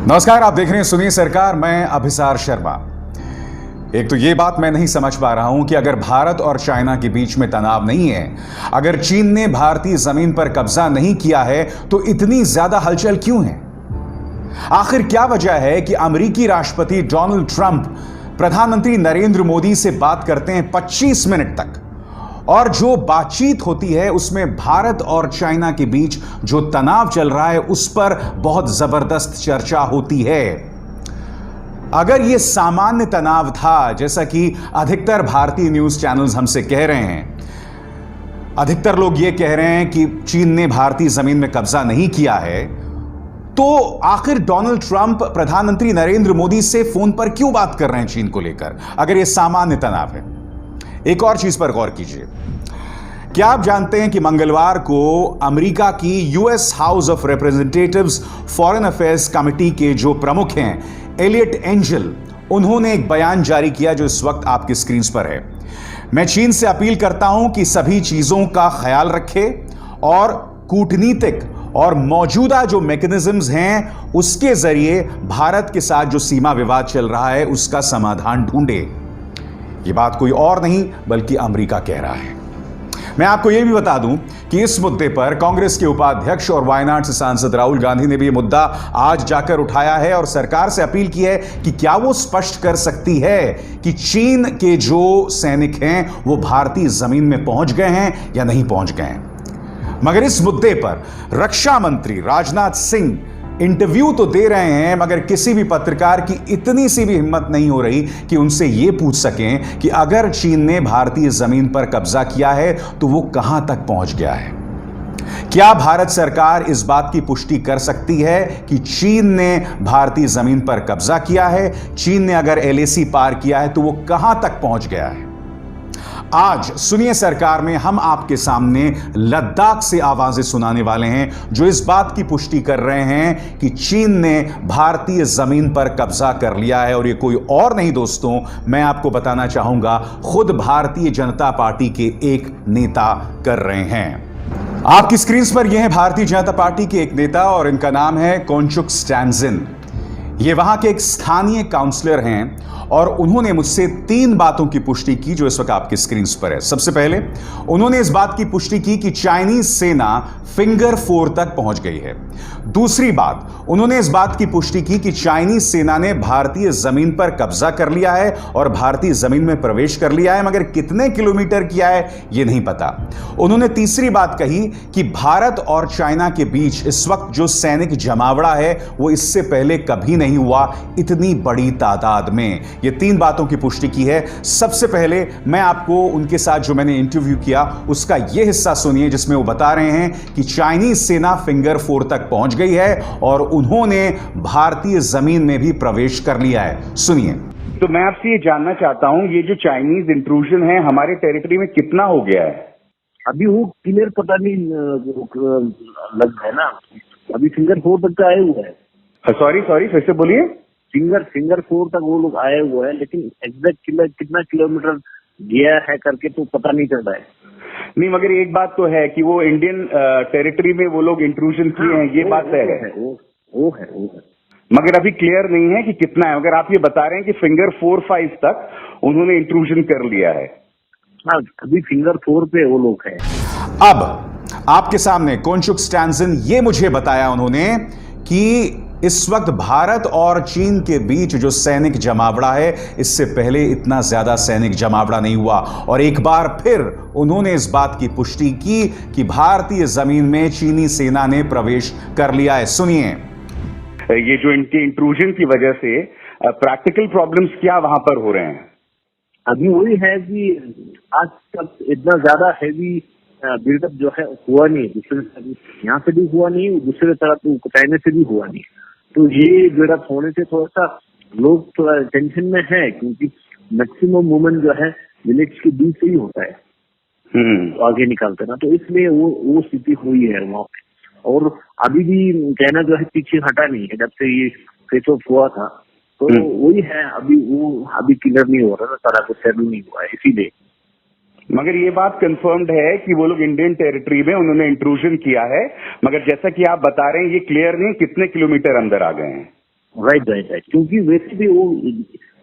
नमस्कार, आप देख रहे हैं सुनिए सरकार। मैं अभिसार शर्मा। एक तो ये बात मैं नहीं समझ पा रहा हूं कि अगर भारत और चाइना के बीच में तनाव नहीं है, अगर चीन ने भारतीय जमीन पर कब्जा नहीं किया है, तो इतनी ज्यादा हलचल क्यों है? आखिर क्या वजह है कि अमेरिकी राष्ट्रपति डोनाल्ड ट्रंप प्रधानमंत्री नरेंद्र मोदी से बात करते हैं 25 मिनट तक, और जो बातचीत होती है उसमें भारत और चाइना के बीच जो तनाव चल रहा है उस पर बहुत जबरदस्त चर्चा होती है। अगर यह सामान्य तनाव था, जैसा कि अधिकतर भारतीय न्यूज चैनल्स हमसे कह रहे हैं, अधिकतर लोग यह कह रहे हैं कि चीन ने भारतीय जमीन में कब्जा नहीं किया है, तो आखिर डोनाल्ड ट्रंप प्रधानमंत्री नरेंद्र मोदी से फोन पर क्यों बात कर रहे हैं चीन को लेकर, अगर यह सामान्य तनाव है? एक और चीज पर गौर कीजिए। क्या आप जानते हैं कि मंगलवार को अमेरिका की US house of representatives foreign affairs committee के जो प्रमुख हैं एलियट एंजल, उन्होंने एक बयान जारी किया जो इस वक्त आपकी स्क्रीन पर है। मैं चीन से अपील करता हूं कि सभी चीजों का ख्याल रखे और कूटनीतिक और मौजूदा जो मैकेनिज्म्स हैं उसके जरिए भारत के साथ जो सीमा विवाद चल रहा है उसका समाधान ढूंढे। यह बात कोई और नहीं बल्कि अमेरिका कह रहा है। मैं आपको यह भी बता दूं कि इस मुद्दे पर कांग्रेस के उपाध्यक्ष और वायनाड से सांसद राहुल गांधी ने भी यह मुद्दा आज जाकर उठाया है और सरकार से अपील की है कि क्या वो स्पष्ट कर सकती है कि चीन के जो सैनिक हैं वो भारतीय जमीन में पहुंच गए हैं या नहीं पहुंच गए हैं। मगर इस मुद्दे पर रक्षा मंत्री राजनाथ सिंह इंटरव्यू तो दे रहे हैं, मगर किसी भी पत्रकार की इतनी सी भी हिम्मत नहीं हो रही कि उनसे यह पूछ सकें कि अगर चीन ने भारतीय जमीन पर कब्जा किया है तो वो कहां तक पहुंच गया है। क्या भारत सरकार इस बात की पुष्टि कर सकती है कि चीन ने भारतीय जमीन पर कब्जा किया है? चीन ने अगर एलएसी पार किया है तो वो कहां तक पहुंच गया है? आज सुनिए सरकार में हम आपके सामने लद्दाख से आवाजें सुनाने वाले हैं जो इस बात की पुष्टि कर रहे हैं कि चीन ने भारतीय जमीन पर कब्जा कर लिया है। और ये कोई और नहीं दोस्तों, मैं आपको बताना चाहूंगा, खुद भारतीय जनता पार्टी के एक नेता कर रहे हैं। आपकी स्क्रीन पर यह है भारतीय जनता पार्टी के एक नेता और इनका नाम है कोनचुक स्टैंजिन। ये वहां के एक स्थानीय काउंसलर हैं और उन्होंने मुझसे 3 बातों की पुष्टि की जो इस वक्त आपकी स्क्रीन पर है। सबसे पहले उन्होंने इस बात की पुष्टि की कि चाइनीज सेना फिंगर 4 तक पहुंच गई है। दूसरी बात, उन्होंने इस बात की पुष्टि की कि चाइनीज सेना ने भारतीय जमीन पर कब्जा कर लिया है और भारतीय जमीन में प्रवेश कर लिया है, मगर कितने किलोमीटर किया है यह नहीं पता। उन्होंने तीसरी बात कही कि भारत और चाइना के बीच इस वक्त जो सैनिक जमावड़ा है वो इससे पहले कभी नहीं हुआ इतनी बड़ी तादाद में। ये 3 बातों की पुष्टि की है। सबसे पहले मैं आपको उनके साथ जो मैंने इंटरव्यू किया उसका यह हिस्सा सुनिए जिसमें वो बता रहे हैं कि चाइनीज सेना फिंगर 4 तक पहुंच गई है और उन्होंने भारतीय जमीन में भी प्रवेश कर लिया है। सुनिए। तो मैं आपसे ये जानना चाहता हूँ, ये जो चाइनीज इंट्रूजन है हमारे टेरिटरी में कितना हो गया है? अभी वो क्लियर पता नहीं लग है ना। अभी फिंगर 4 तक आए हुए हैं। सॉरी फिर से बोलिए। फिंगर 4 तक वो लोग आए हुए हैं, लेकिन एग्जैक्ट कितना किलोमीटर गया है करके तो पता नहीं चल रहा है। नहीं, मगर एक बात तो है कि वो इंडियन टेरिटरी में वो लोग इंट्रूजन किए हैं, ये बात तय है। वो है मगर अभी क्लियर नहीं है कि कितना है। अगर आप ये बता रहे हैं कि फिंगर 4-5 तक उन्होंने इंट्रूजन कर लिया है। हाँ, अभी फिंगर 4 पे वो लोग हैं। अब आपके सामने कोनचुक स्टैंजिन ये मुझे बताया उन्होंने कि इस वक्त भारत और चीन के बीच जो सैनिक जमावड़ा है इससे पहले इतना ज्यादा सैनिक जमावड़ा नहीं हुआ। और एक बार फिर उन्होंने इस बात की पुष्टि की कि भारतीय जमीन में चीनी सेना ने प्रवेश कर लिया है। सुनिए। ये जो इनके इंट्रूजन की वजह से प्रैक्टिकल प्रॉब्लम्स क्या वहां पर हो रहे हैं? अभी वही है कि आज तक इतना ज्यादा हैवी बिल्डअप जो है हुआ नहीं, दूसरे यहाँ से भी हुआ नहीं, दूसरे तरफ चाइना से भी हुआ नहीं। तो ये बिल्डअप होने से थोड़ा सा लोग थोड़ा टेंशन में है, क्योंकि मैक्सिमम मूवमेंट जो है विलेज के बीच से ही होता है, तो आगे निकालते ना, तो इसलिए वो स्थिति हुई है वहाँ पे। और अभी भी चाइना जो है पीछे हटा नहीं है, जब से ये फेस ऑफ हुआ था तो वही है। अभी क्लियर नहीं हो रहा ना, सारा कुछ सेटल नहीं हुआ है इसीलिए। मगर ये बात कंफर्म्ड है कि वो लोग इंडियन टेरिटरी में उन्होंने इंट्रूजन किया है, मगर जैसा कि आप बता रहे हैं ये क्लियर नहीं कितने किलोमीटर अंदर आ गए हैं। राइट, क्योंकि वैसे भी वो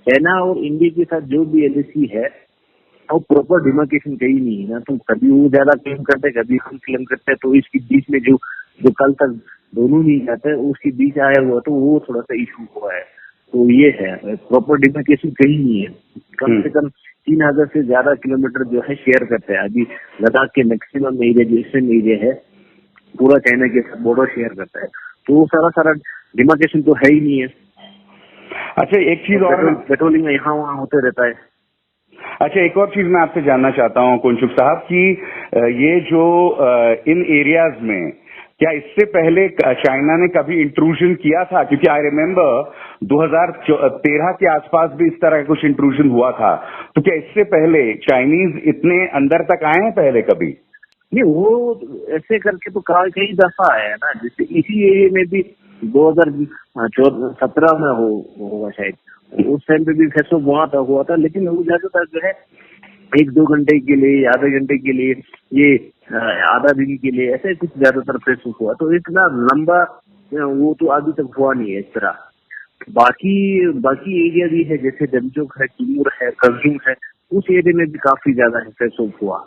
चाइना और इंडिया के साथ जो भी एलएसी है वो प्रॉपर डिमार्केशन कहीं नहीं है ना, तो कभी वो ज्यादा क्लेम करते हैं, कभी हम क्लेम करते हैं, तो इसके बीच में जो कल तक दोनों नहीं जाते उसके बीच आया हुआ, तो वो थोड़ा सा इशू हुआ है। तो ये है, प्रॉपर डिमार्केशन कहीं नहीं है। कम से कम 3000 से ज्यादा किलोमीटर जो है शेयर करते हैं। अभी लद्दाख के मैक्सिमम एरिया जो ईस्टर्न एरिया है पूरा चाइना के साथ बॉर्डर शेयर करता है, तो वो सारा डिमार्केशन तो है ही नहीं है। अच्छा, एक चीज और पेट्रोलिंग यहाँ वहाँ होते रहता है। अच्छा, एक और चीज मैं आपसे जानना चाहता हूँ कुनचुक साहब कि ये जो इन एरियाज में क्या इससे पहले चाइना ने कभी इंट्रूजन किया था? क्योंकि आई रिमेम्बर 2013 के आसपास भी इस तरह का कुछ इंट्रूजन हुआ था, तो क्या इससे पहले चाइनीज इतने अंदर तक आए हैं पहले कभी? नहीं, वो ऐसे करके तो कई दफा आया है ना, जैसे इसी एरिया में भी 2017 में होगा शायद, उस टाइम पे भी फेसबुक वहां तक हुआ था, लेकिन वो ज्यादातर जो है 1-2 घंटे के लिए, आधे घंटे के लिए, ये आधा दिन के लिए, ऐसे कुछ ज्यादातर फेसबुक हुआ। तो इतना लंबा वो तो अभी तक हुआ नहीं है इस तरह। बाकी एरिया भी है, जैसे डमचोक है, तिमूर है, करजुंग है, उस एरिया में भी काफी ज्यादा है फेसबुक हुआ,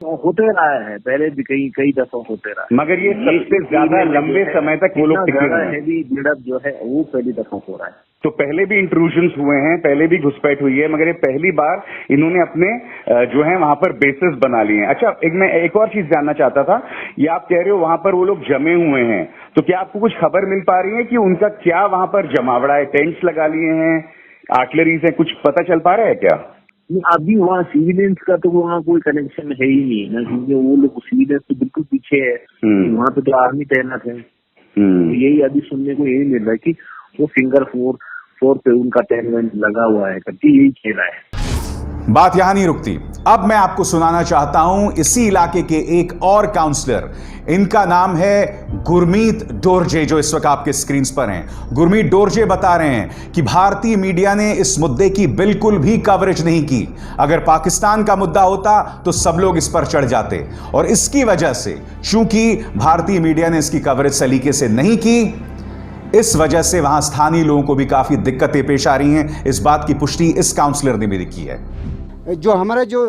तो होते रहा है, पहले भी कई दफा होते रहा। मगर ये सबसे ज्यादा लंबे समय तक वो लोग टिके हुए हैं। हैवी बिल्डअप जो है वो पहली दफा हो रहा है। तो पहले भी इंट्रूजन्स हुए हैं, पहले भी घुसपैठ हुई है, मगर ये पहली बार इन्होंने अपने जो है वहां पर बेसेस बना लिए हैं। अच्छा, मैं एक और चीज जानना चाहता था, ये आप कह रहे हो वहां पर वो लोग जमे हुए हैं, तो क्या आपको कुछ खबर मिल पा रही है कि उनका क्या वहां पर जमावड़ा है? टेंट्स लगा लिए हैं, आर्टिलरीज है, कुछ पता चल पा रहा है क्या? अभी वहाँ सिविलियंस का तो वहाँ कोई कनेक्शन है ही नहीं ना, क्योंकि वो लोग सिविलियंस तो बिल्कुल पीछे है, वहाँ पे तो आर्मी तैनात है। तो यही अभी सुनने को यही मिल रहा है कि वो फिंगर 4 पे उनका टेनमेंट लगा हुआ है, करके यही कह रहा है। बात यहां नहीं रुकती। अब मैं आपको सुनाना चाहता हूं इसी इलाके के एक और काउंसलर, इनका नाम है गुरमीत डोरजे, जो इस वक्त आपके स्क्रीन पर हैं। गुरमीत डोरजे बता रहे हैं कि भारतीय मीडिया ने इस मुद्दे की बिल्कुल भी कवरेज नहीं की। अगर पाकिस्तान का मुद्दा होता तो सब लोग इस पर चढ़ जाते, और इसकी वजह से, चूंकि भारतीय मीडिया ने इसकी कवरेज सलीके से नहीं की, इस वजह से वहां स्थानीय लोगों को भी काफी दिक्कतें पेश आ रही हैं। इस बात की पुष्टि इस काउंसलर ने भी की है। जो हमारा जो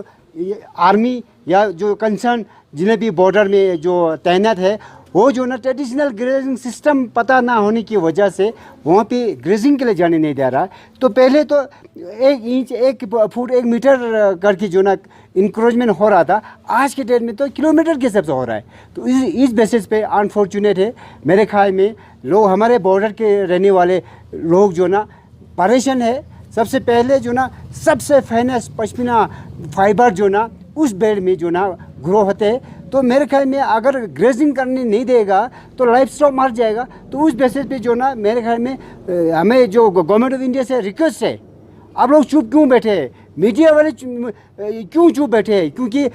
आर्मी या जो कंसर्न जिन्हें भी बॉर्डर में जो तैनात है, वो जो ना ट्रेडिशनल ग्रेजिंग सिस्टम पता ना होने की वजह से वहाँ पे ग्रेजिंग के लिए जाने नहीं दे रहा है। तो पहले तो 1 इंच 1 फुट 1 मीटर करके जो ना इंक्रोचमेंट हो रहा था, आज के डेट में तो किलोमीटर के हिसाब से हो रहा है। तो इस बेसिस पे अनफॉर्चुनेट है, मेरे ख्याल में लोग, हमारे बॉर्डर के रहने वाले लोग जो ना परेशान है। सबसे पहले जो ना सबसे फेमस पश्मीना फाइबर जो ना उस बेल्ट में जो ना ग्रो होते हैं, तो मेरे ख्याल में अगर ग्रेजिंग करने नहीं देगा तो लाइफ स्टॉक मर जाएगा। तो उस बेसिस पे जो ना मेरे ख्याल में हमें जो गवर्नमेंट ऑफ इंडिया से रिक्वेस्ट है, आप लोग चुप क्यों बैठे हैं, मीडिया वाले क्यों चुप बैठे हैं? क्योंकि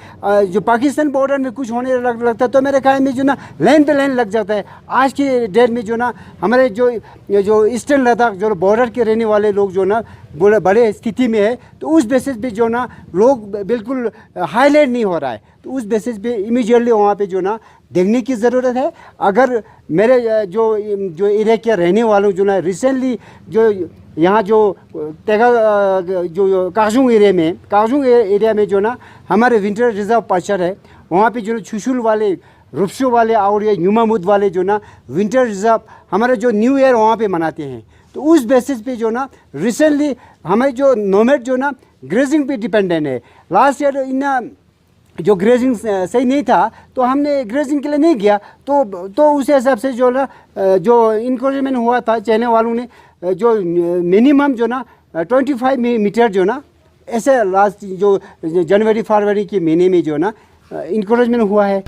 जो पाकिस्तान बॉर्डर में कुछ होने लगता है तो मेरे ख्याल में जो ना लाइन पे लाइन लग जाता है। आज के डेट में जो ना हमारे जो ईस्टर्न लद्दाख जो बॉर्डर के रहने वाले लोग जो ना बड़े स्थिति में है, तो उस बेसिस पे जो ना लोग बिल्कुल हाईलाइट नहीं हो रहा है। तो उस बेसिस पे इमीडिएटली वहाँ पे जो ना देखने की ज़रूरत है। अगर मेरे जो एरिया के रहने वालों जो ना रिसेंटली जो यहाँ जो तेगा जो काजूंग एरिया में जो ना हमारे विंटर रिजर्व पार्चर है, वहाँ पे जो छुशुल वाले, रुपशु वाले और ये न्यूमामुद वाले जो ना विंटर रिजर्व हमारे जो न्यू ईयर वहाँ पे मनाते हैं। तो उस बेसिस पे जो ना रिसेंटली हमारे जो नोमैड जो ना ग्रेजिंग पे डिपेंडेंट है। लास्ट ईयर इन जो ग्रेजिंग सही नहीं था तो हमने ग्रेजिंग के लिए नहीं गया, तो उस हिसाब से जो ना जो इंक्रोचमेंट हुआ था, चाइना वालों ने जो मिनिमम जो ना 25 मीटर जो ना ऐसे लास्ट जो जनवरी फरवरी के महीने में जो ना इंक्रोचमेंट हुआ है।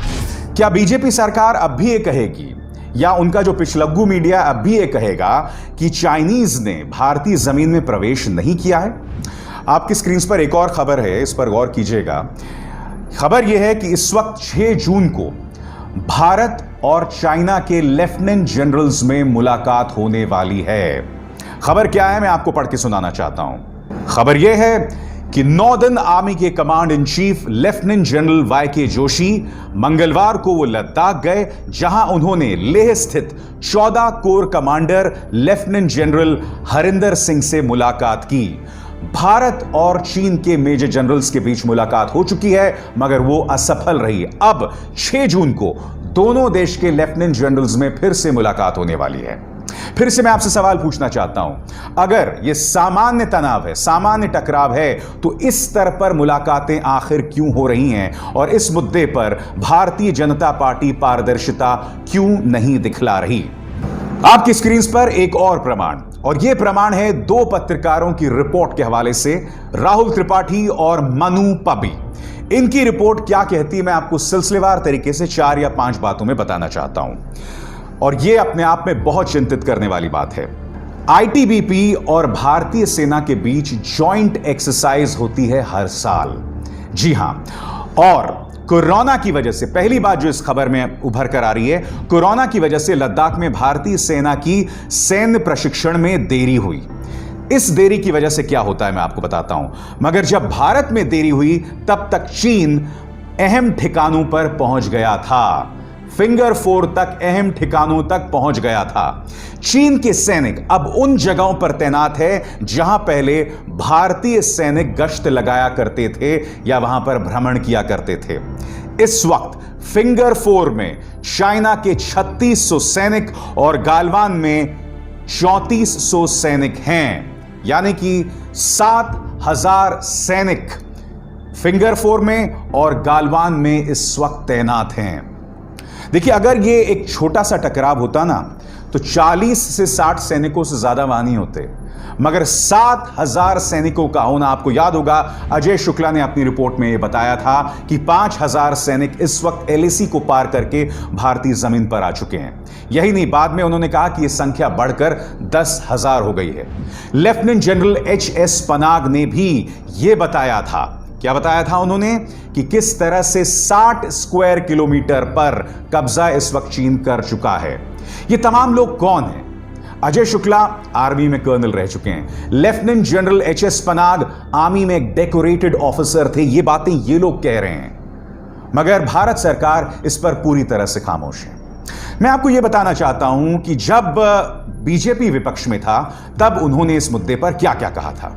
क्या बीजेपी सरकार अब भी ये कहेगी, या उनका जो पिछलग्गू मीडिया अब भी ये कहेगा कि चाइनीज ने भारतीय जमीन में प्रवेश नहीं किया है? आपकी स्क्रीन पर एक और खबर है, इस पर गौर कीजिएगा। खबर यह है कि इस वक्त 6 जून को भारत और चाइना के लेफ्टिनेंट जनरल्स में मुलाकात होने वाली है। खबर क्या है, मैं आपको पढ़ के सुनाना चाहता हूं। खबर यह है कि नॉर्दर्न आर्मी के command in chief lieutenant general Y K. Joshi मंगलवार को वो लद्दाख गए, जहां उन्होंने लेह स्थित 14 core commander lieutenant general Harinder Singh से मुलाकात की। भारत और चीन के मेजर जनरल्स के बीच मुलाकात हो चुकी है, मगर वो असफल रही। अब 6 जून को दोनों देश के लेफ्टिनेंट जनरल्स में फिर से मुलाकात होने वाली है। फिर से मैं आपसे सवाल पूछना चाहता हूं, अगर यह सामान्य तनाव है, सामान्य टकराव है, तो इस स्तर पर मुलाकातें आखिर क्यों हो रही हैं? और इस मुद्दे पर भारतीय जनता पार्टी पारदर्शिता क्यों नहीं दिखला रही? आपकी स्क्रीन पर एक और प्रमाण, और यह प्रमाण है 2 पत्रकारों की रिपोर्ट के हवाले से, राहुल त्रिपाठी और मनु पबी। इनकी रिपोर्ट क्या कहती है, मैं आपको सिलसिलेवार तरीके से 4 या 5 बातों में बताना चाहता हूं, और यह अपने आप में बहुत चिंतित करने वाली बात है। आईटीबीपी और भारतीय सेना के बीच जॉइंट एक्सरसाइज होती है हर साल। जी हां, और कोरोना की वजह से, पहली बात जो इस खबर में उभर कर आ रही है, कोरोना की वजह से लद्दाख में भारतीय सेना की सैन्य प्रशिक्षण में देरी हुई। इस देरी की वजह से क्या होता है मैं आपको बताता हूं, मगर जब भारत में देरी हुई तब तक चीन अहम ठिकानों पर पहुंच गया था, फिंगर 4 तक, अहम ठिकानों तक पहुंच गया था। चीन के सैनिक अब उन जगहों पर तैनात है जहां पहले भारतीय सैनिक गश्त लगाया करते थे या वहां पर भ्रमण किया करते थे। इस वक्त फिंगर 4 में चाइना के 3600 सैनिक और गालवान में 3400 सैनिक हैं, यानी कि 7000 सैनिक फिंगर 4 में और गालवान में इस वक्त तैनात हैं। देखिए, अगर ये एक छोटा सा टकराव होता ना, तो 40 से 60 सैनिकों से ज्यादा वहां नहीं होते, मगर 7000 सैनिकों का होना, आपको याद होगा अजय शुक्ला ने अपनी रिपोर्ट में यह बताया था कि 5000 सैनिक इस वक्त एलएसी को पार करके भारतीय जमीन पर आ चुके हैं। यही नहीं, बाद में उन्होंने कहा कि यह संख्या बढ़कर 10,000 हो गई है। Lieutenant general HS. पनाग ने भी यह बताया था, क्या बताया था उन्होंने, कि किस तरह से 60 स्क्वायर किलोमीटर पर कब्जा इस वक्त चीन कर चुका है। ये तमाम लोग कौन हैं? अजय शुक्ला आर्मी में कर्नल रह चुके हैं, lieutenant general HS. Panag army में एक डेकोरेटेड ऑफिसर थे। ये बातें ये लोग कह रहे हैं, मगर भारत सरकार इस पर पूरी तरह से खामोश है। मैं आपको यह बताना चाहता हूं कि जब बीजेपी विपक्ष में था तब उन्होंने इस मुद्दे पर क्या क्या कहा था।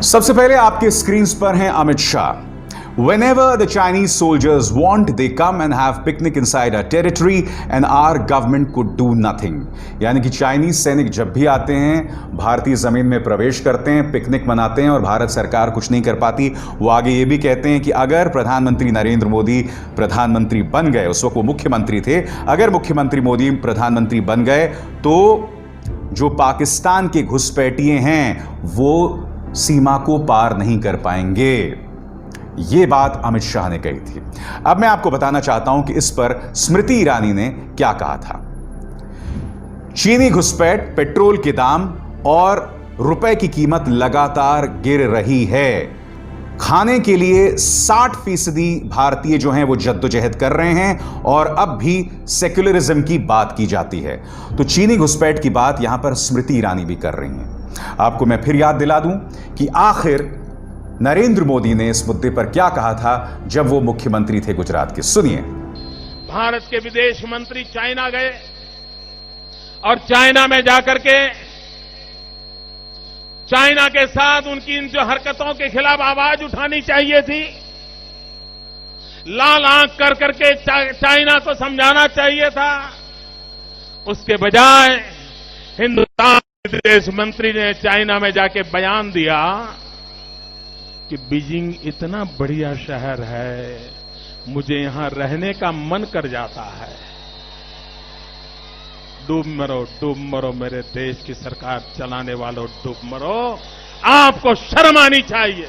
सबसे पहले आपके स्क्रीन पर हैं Amit Shah. Whenever the Chinese soldiers want, they come and have picnic inside our territory and our government could do nothing। यानी कि चाइनीज सैनिक जब भी आते हैं, भारतीय जमीन में प्रवेश करते हैं, पिकनिक मनाते हैं और भारत सरकार कुछ नहीं कर पाती। वो आगे ये भी कहते हैं कि अगर प्रधानमंत्री नरेंद्र मोदी प्रधानमंत्री बन गए, उस वक्त वो मुख्यमंत्री थे, अगर मुख्यमंत्री मोदी प्रधानमंत्री बन गए तो जो पाकिस्तान के घुसपैठिए हैं वो सीमा को पार नहीं कर पाएंगे। यह बात अमित शाह ने कही थी। अब मैं आपको बताना चाहता हूं कि इस पर स्मृति ईरानी ने क्या कहा था। चीनी घुसपैठ, पेट्रोल के दाम और रुपए की कीमत लगातार गिर रही है। खाने के लिए 60% भारतीय जो हैं वो जद्दोजहद कर रहे हैं और अब भी सेक्युलरिज्म की बात की जाती है। तो चीनी घुसपैठ की बात यहां पर स्मृति ईरानी भी कर रही हैं। आपको मैं फिर याद दिला दूं कि आखिर नरेंद्र मोदी ने इस मुद्दे पर क्या कहा था जब वो मुख्यमंत्री थे गुजरात के। सुनिए। भारत के विदेश मंत्री चाइना गए और चाइना में जाकर के चाइना के साथ उनकी इन जो हरकतों के खिलाफ आवाज उठानी चाहिए थी, लाल आंख कर करके चाइना को समझाना चाहिए था। उसके बजाय हिंदुस्तान के विदेश मंत्री ने चाइना में जाके बयान दिया कि बीजिंग इतना बढ़िया शहर है, मुझे यहां रहने का मन कर जाता है। डूब मरो मेरे देश की सरकार चलाने वालों, डूब मरो। आपको शर्म आनी चाहिए।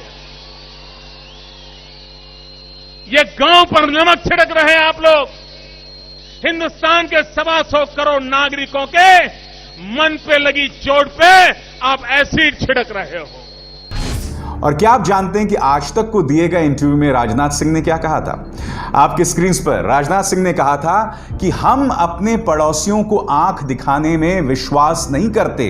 ये गांव पर नमक छिड़क रहे हैं आप लोग। हिंदुस्तान के 125 करोड़ नागरिकों के मन पे लगी चोट पे आप एसिड छिड़क रहे हो। और क्या आप जानते हैं कि आज तक को दिए गए इंटरव्यू में राजनाथ सिंह ने क्या कहा था? आपके स्क्रीन पर राजनाथ सिंह ने कहा था कि हम अपने पड़ोसियों को आंख दिखाने में विश्वास नहीं करते।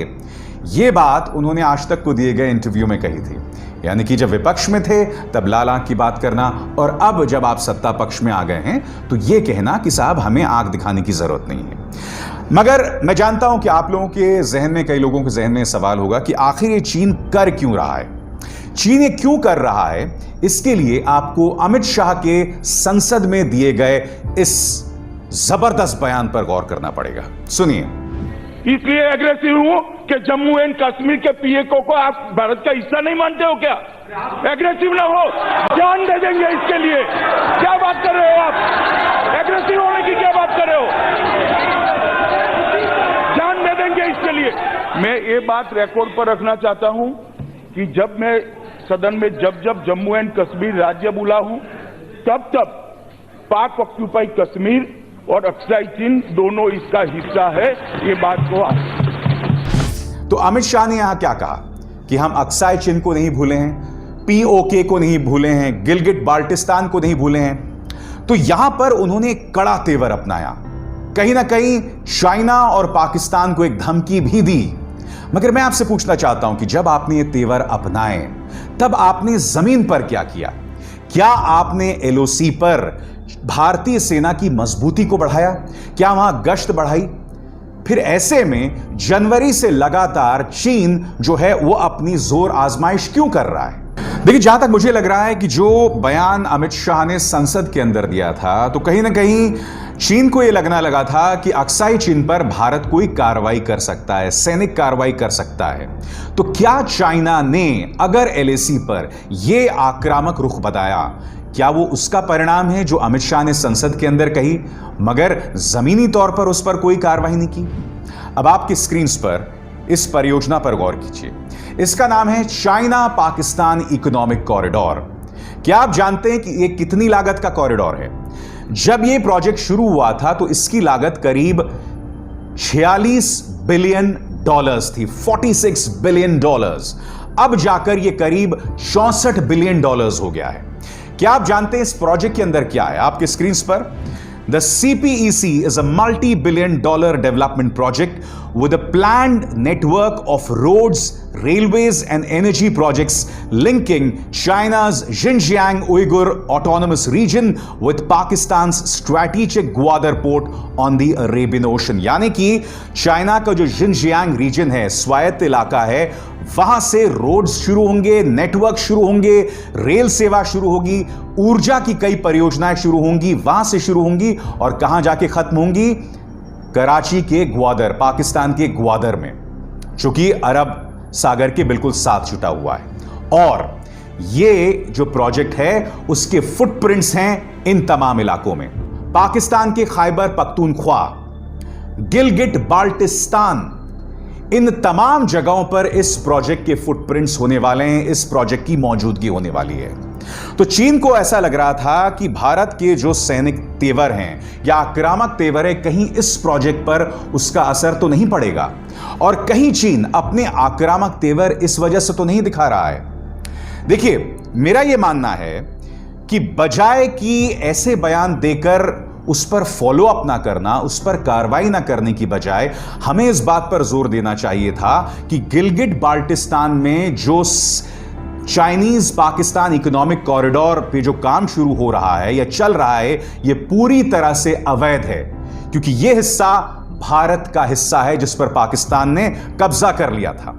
यह बात उन्होंने आज तक को दिए गए इंटरव्यू में कही थी। यानी कि जब विपक्ष में थे तब लाल आंख की बात करना, और अब जब आप सत्ता पक्ष में आ गए हैं तो यह कहना कि साहब हमें आंख दिखाने की जरूरत नहीं है। मगर मैं जानता हूं कि आप लोगों के जहन में, कई लोगों के जहन में सवाल होगा कि आखिर ये चीन कर क्यों रहा है, चीन ये क्यों कर रहा है। इसके लिए आपको अमित शाह के संसद में दिए गए इस जबरदस्त बयान पर गौर करना पड़ेगा। सुनिए। इसलिए एग्रेसिव हूं कि जम्मू एंड कश्मीर के पीएको को आप भारत का हिस्सा नहीं मानते हो क्या? एग्रेसिव ना हो, जान दे देंगे इसके लिए। क्या बात कर रहे हो आप? एग्रेसिव होने की क्या बात कर रहे हो? जान दे देंगे इसके लिए। मैं ये बात रिकॉर्ड पर रखना चाहता हूं कि जब मैं सदन में जब जम्मू एंड कश्मीर राज्य बोला हूं, तब पाक ऑक्यूपाई कश्मीर और अक्साई चीन दोनों इसका हिस्सा है। ये बात को तो अमित शाह ने यहां क्या कहा कि हम अक्साई चीन को नहीं भूले हैं, पीओके को नहीं भूले हैं, गिलगिट बाल्टिस्तान को नहीं भूले हैं। तो यहां पर उन्होंने एक कड़ा तेवर अपनाया, कहीं ना कहीं चाइना और पाकिस्तान को एक धमकी भी दी। मगर मैं आपसे पूछना चाहता हूं कि जब आपने ये तेवर अपनाए तब आपने जमीन पर क्या किया? क्या आपने एलओसी पर भारतीय सेना की मजबूती को बढ़ाया? क्या वहां गश्त बढ़ाई? फिर ऐसे में जनवरी से लगातार चीन जो है वो अपनी जोर आजमाइश क्यों कर रहा है? देखिए, जहां तक मुझे लग रहा है कि जो बयान अमित शाह ने संसद के अंदर दिया था, तो कहीं ना कहीं चीन को यह लगना लगा था कि अक्साई चीन पर भारत कोई कार्रवाई कर सकता है, सैनिक कार्रवाई कर सकता है। तो क्या चाइना ने अगर एलएसी पर यह आक्रामक रुख बताया, क्या वो उसका परिणाम है जो अमित शाह ने संसद के अंदर कही, मगर जमीनी तौर पर उस पर कोई कार्रवाई नहीं की? अब आपकी स्क्रीन पर इस परियोजना पर गौर कीजिए। इसका नाम है चाइना पाकिस्तान इकोनॉमिक कॉरिडोर। क्या आप जानते हैं कि यह कितनी लागत का कॉरिडोर है? जब यह प्रोजेक्ट शुरू हुआ था तो इसकी लागत करीब 46 बिलियन डॉलर्स थी, 46 बिलियन डॉलर्स। अब जाकर यह करीब 64 बिलियन डॉलर्स हो गया है। क्या आप जानते हैं इस प्रोजेक्ट के अंदर क्या है? आपके स्क्रीन पर The CPEC is a multi-billion dollar development project with a planned network of roads, railways and energy projects linking China's Xinjiang Uyghur Autonomous Region with Pakistan's strategic Gwadar port on the Arabian Ocean। यानी कि China का जो Xinjiang region है, स्वायत्त इलाका है, वहां से रोड्स शुरू होंगे, नेटवर्क शुरू होंगे, रेल सेवा शुरू होगी, ऊर्जा की कई परियोजनाएं शुरू होंगी, वहां से शुरू होंगी और कहां जाके खत्म होंगी? कराची के ग्वादर, पाकिस्तान के ग्वादर में, जो कि अरब सागर के बिल्कुल साथ जुटा हुआ है। और ये जो प्रोजेक्ट है उसके फुटप्रिंट्स हैं इन तमाम इलाकों में। पाकिस्तान के खैबर पख्तूनख्वा, गिलगिट बाल्टिस्तान, इन तमाम जगहों पर इस प्रोजेक्ट के फुटप्रिंट्स होने वाले हैं, इस प्रोजेक्ट की मौजूदगी होने वाली है। तो चीन को ऐसा लग रहा था कि भारत के जो सैनिक तेवर हैं या आक्रामक तेवर है, कहीं इस प्रोजेक्ट पर उसका असर तो नहीं पड़ेगा, और कहीं चीन अपने आक्रामक तेवर इस वजह से तो नहीं दिखा रहा है। देखिए, मेरा यह मानना है कि बजाय कि ऐसे बयान देकर उस पर फॉलो अप ना करना, उस पर कार्रवाई ना करने की बजाय हमें इस बात पर जोर देना चाहिए था कि गिलगिट बाल्टिस्तान में जो चाइनीज पाकिस्तान इकोनॉमिक कॉरिडोर पे जो काम शुरू हो रहा है या चल रहा है, यह पूरी तरह से अवैध है, क्योंकि यह हिस्सा भारत का हिस्सा है जिस पर पाकिस्तान ने कब्जा कर लिया था।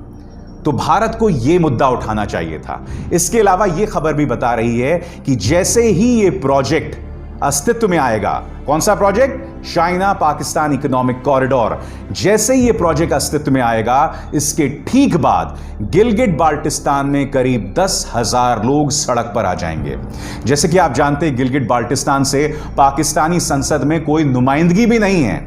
तो भारत को यह मुद्दा उठाना चाहिए था। इसके अलावा यह खबर भी बता रही है कि जैसे ही यह प्रोजेक्ट अस्तित्व में आएगा, कौन सा project? China Pakistan economic corridor. जैसे ही यह प्रोजेक्ट अस्तित्व में आएगा, इसके ठीक बाद गिलगिट बाल्टिस्तान में करीब 10,000 लोग सड़क पर आ जाएंगे। जैसे कि आप जानते हैं, गिलगिट बाल्टिस्तान से पाकिस्तानी संसद में कोई नुमाइंदगी भी नहीं है।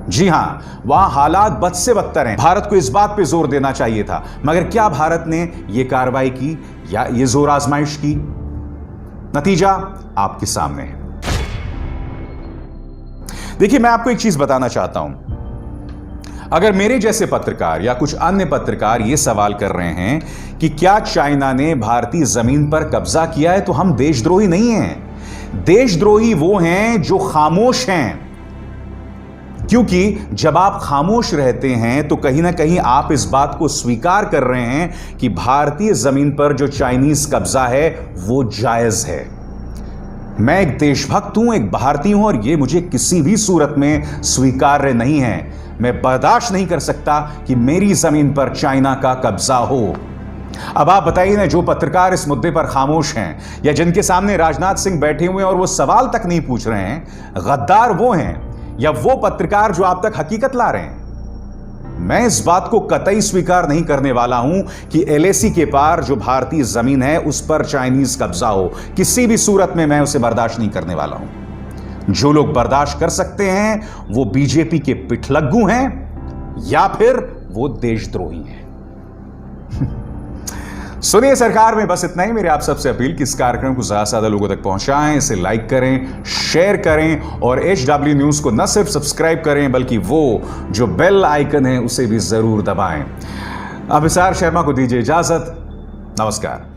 जी हां, वहां हालात बद से बदतर हैं। भारत को इस बात पर जोर देना चाहिए था, मगर क्या भारत ने यह कार्रवाई की या यह जोर आजमाइश की? नतीजा आपके सामने है। देखिए, मैं आपको एक चीज बताना चाहता हूं। अगर मेरे जैसे पत्रकार या कुछ अन्य पत्रकार यह सवाल कर रहे हैं कि क्या चाइना ने भारतीय जमीन पर कब्जा किया है, तो हम देशद्रोही नहीं हैं। देशद्रोही वो हैं जो खामोश हैं, क्योंकि जब आप खामोश रहते हैं तो कहीं ना कहीं आप इस बात को स्वीकार कर रहे हैं कि भारतीय जमीन पर जो चाइनीज कब्जा है वो जायज है। मैं एक देशभक्त हूं, एक भारतीय हूं, और यह मुझे किसी भी सूरत में स्वीकार्य नहीं है। मैं बर्दाश्त नहीं कर सकता कि मेरी जमीन पर चाइना का कब्जा हो। अब आप बताइए ना, जो पत्रकार इस मुद्दे पर खामोश हैं या जिनके सामने राजनाथ सिंह बैठे हुए हैं और वो सवाल तक नहीं पूछ रहे हैं, गद्दार वो हैं या वो पत्रकार जो आप तक हकीकत ला रहे हैं? मैं इस बात को कतई स्वीकार नहीं करने वाला हूं कि एलएसी के पार जो भारतीय जमीन है उस पर चाइनीज कब्जा हो। किसी भी सूरत में मैं उसे बर्दाश्त नहीं करने वाला हूं। जो लोग बर्दाश्त कर सकते हैं वो बीजेपी के पिठलग्गू हैं या फिर वो देशद्रोही हैं। सुनिए सरकार में बस इतना ही। मेरी आप सबसे अपील कि इस कार्यक्रम को ज्यादा से ज्यादा लोगों तक पहुंचाएं, इसे लाइक करें, शेयर करें और HW न्यूज को न सिर्फ सब्सक्राइब करें बल्कि वो जो बेल आइकन है उसे भी जरूर दबाएं। अभिसार शर्मा को दीजिए इजाजत। नमस्कार।